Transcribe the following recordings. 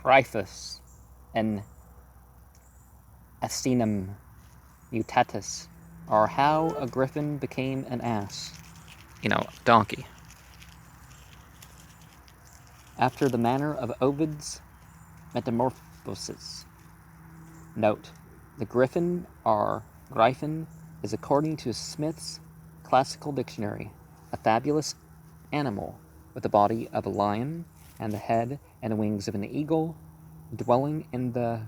Gryphus and Asinum Mutatus, or how a griffin became an ass. Donkey. After the manner of Ovid's Metamorphoses. Note: the griffin, or Griffin, is, according to Smith's Classical Dictionary, a fabulous animal with the body of a lion and the head and wings of an eagle, dwelling in the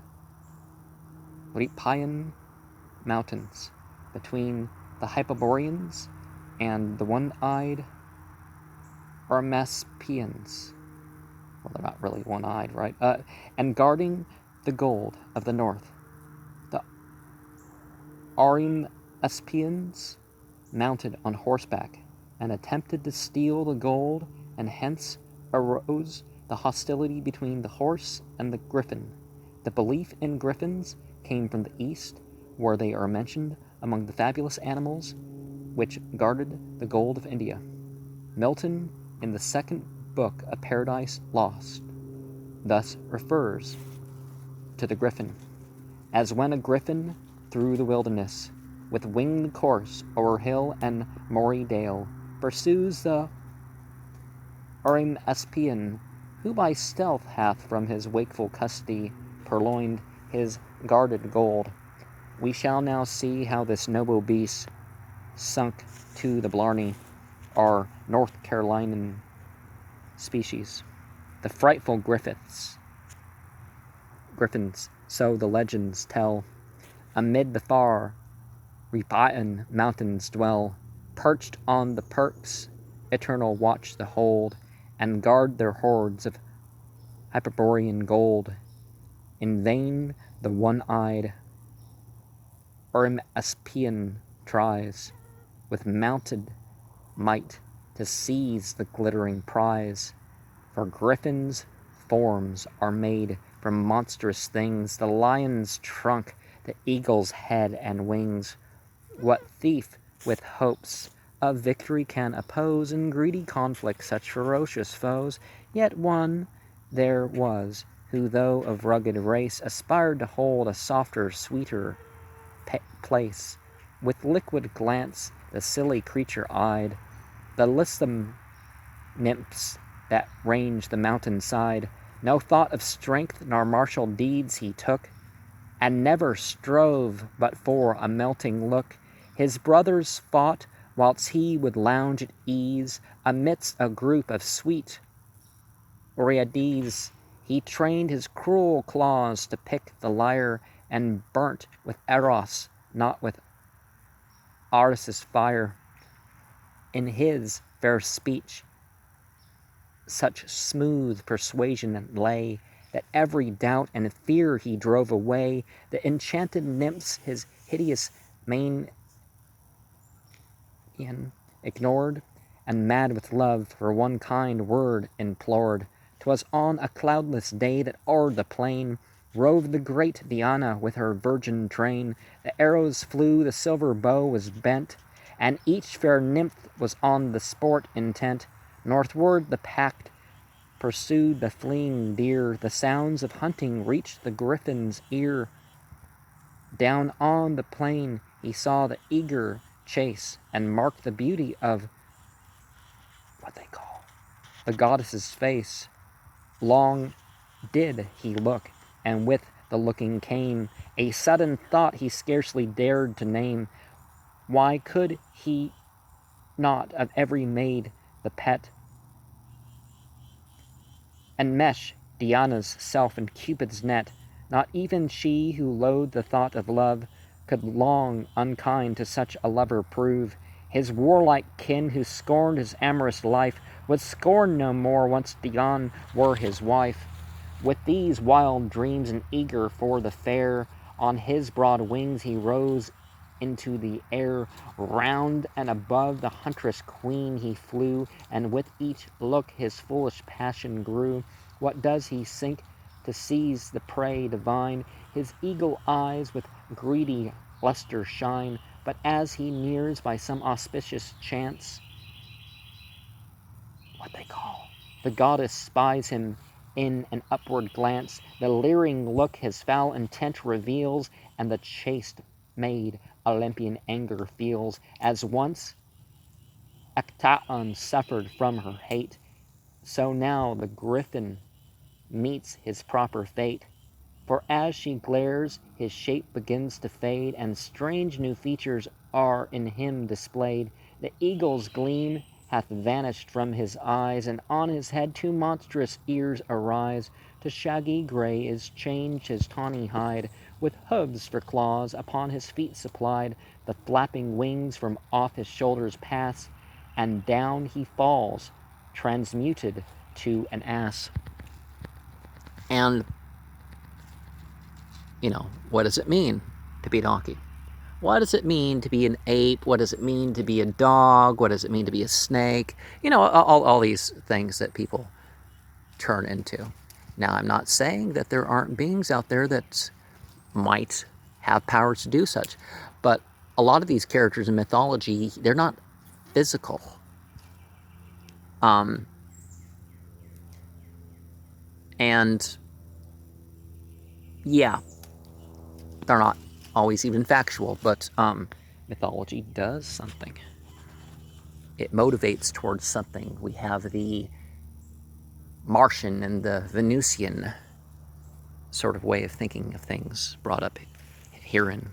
Rhipaean mountains between the Hyperboreans and the one-eyed Armaspians. Well, they're not really one-eyed, right? And guarding the gold of the north. The Armaspians mounted on horseback and attempted to steal the gold, and hence arose the hostility between the horse and the griffin. The belief in griffins came from the east, where they are mentioned among the fabulous animals which guarded the gold of India. Milton, in the second book of Paradise Lost, thus refers to the griffin, as when a griffin through the wilderness, with winged course o'er hill and moory dale, pursues the Armaspian, who by stealth hath from his wakeful custody purloined his guarded gold. We shall now see how this noble beast sunk to the blarney, or North Carolinian species. The frightful griffins, so the legends tell, amid the far Rhipaean mountains dwell, perched on the perks, eternal watch the hold, and guard their hoards of Hyperborean gold. In vain the one-eyed Armaspian tries, with mounted might, to seize the glittering prize. For griffins' forms are made from monstrous things, the lion's trunk, the eagle's head and wings. What thief with hopes of victory can oppose in greedy conflict such ferocious foes? Yet one there was who, though of rugged race, aspired to hold a softer, sweeter place. With liquid glance the silly creature eyed the lissom nymphs that range the mountain side. No thought of strength nor martial deeds he took, and never strove but for a melting look. His brothers fought, whilst he would lounge at ease amidst a group of sweet Oreades. He trained his cruel claws to pick the lyre, and burnt with Eros, not with Ares' fire. In his fair speech such smooth persuasion lay, that every doubt and fear he drove away. The enchanted nymphs his hideous mane ignored, and mad with love for one kind word implored. 'Twas on a cloudless day that o'er the plain roved the great Diana with her virgin train. The arrows flew, the silver bow was bent, and each fair nymph was on the sport intent. Northward the pack pursued the fleeing deer. The sounds of hunting reached the griffin's ear. Down on the plain he saw the eager chase, and marked the beauty of what they call the goddess's face. Long did he look, and with the looking came a sudden thought he scarcely dared to name. Why could he not of every maid the pet enmesh Diana's self in Cupid's net? Not even she who loathed the thought of love could long unkind to such a lover prove. His warlike kin, who scorned his amorous life, would scorn no more once Dian were his wife. With these wild dreams and eager for the fair, on his broad wings he rose into the air. Round and above the huntress queen he flew, and with each look his foolish passion grew. What does he sink to seize the prey divine? His eagle eyes with greedy luster shine, but as he nears by some auspicious chance, the goddess spies him in an upward glance, the leering look his foul intent reveals, and the chaste maid Olympian anger feels, as once Actaeon suffered from her hate, so now the Griffin meets his proper fate. For as she glares, his shape begins to fade, and strange new features are in him displayed. The eagle's gleam hath vanished from his eyes, and on his head 2 monstrous ears arise. To shaggy grey is changed his tawny hide, with hooves for claws upon his feet supplied. The flapping wings from off his shoulders pass, and down he falls, transmuted to an ass. And what does it mean to be a donkey? What does it mean to be an ape? What does it mean to be a dog? What does it mean to be a snake? All these things that people turn into. Now, I'm not saying that there aren't beings out there that might have powers to do such, but a lot of these characters in mythology, they're not physical. And yeah, they're not always even factual, but mythology does something. It motivates towards something. We have the Martian and the Venusian sort of way of thinking of things brought up herein.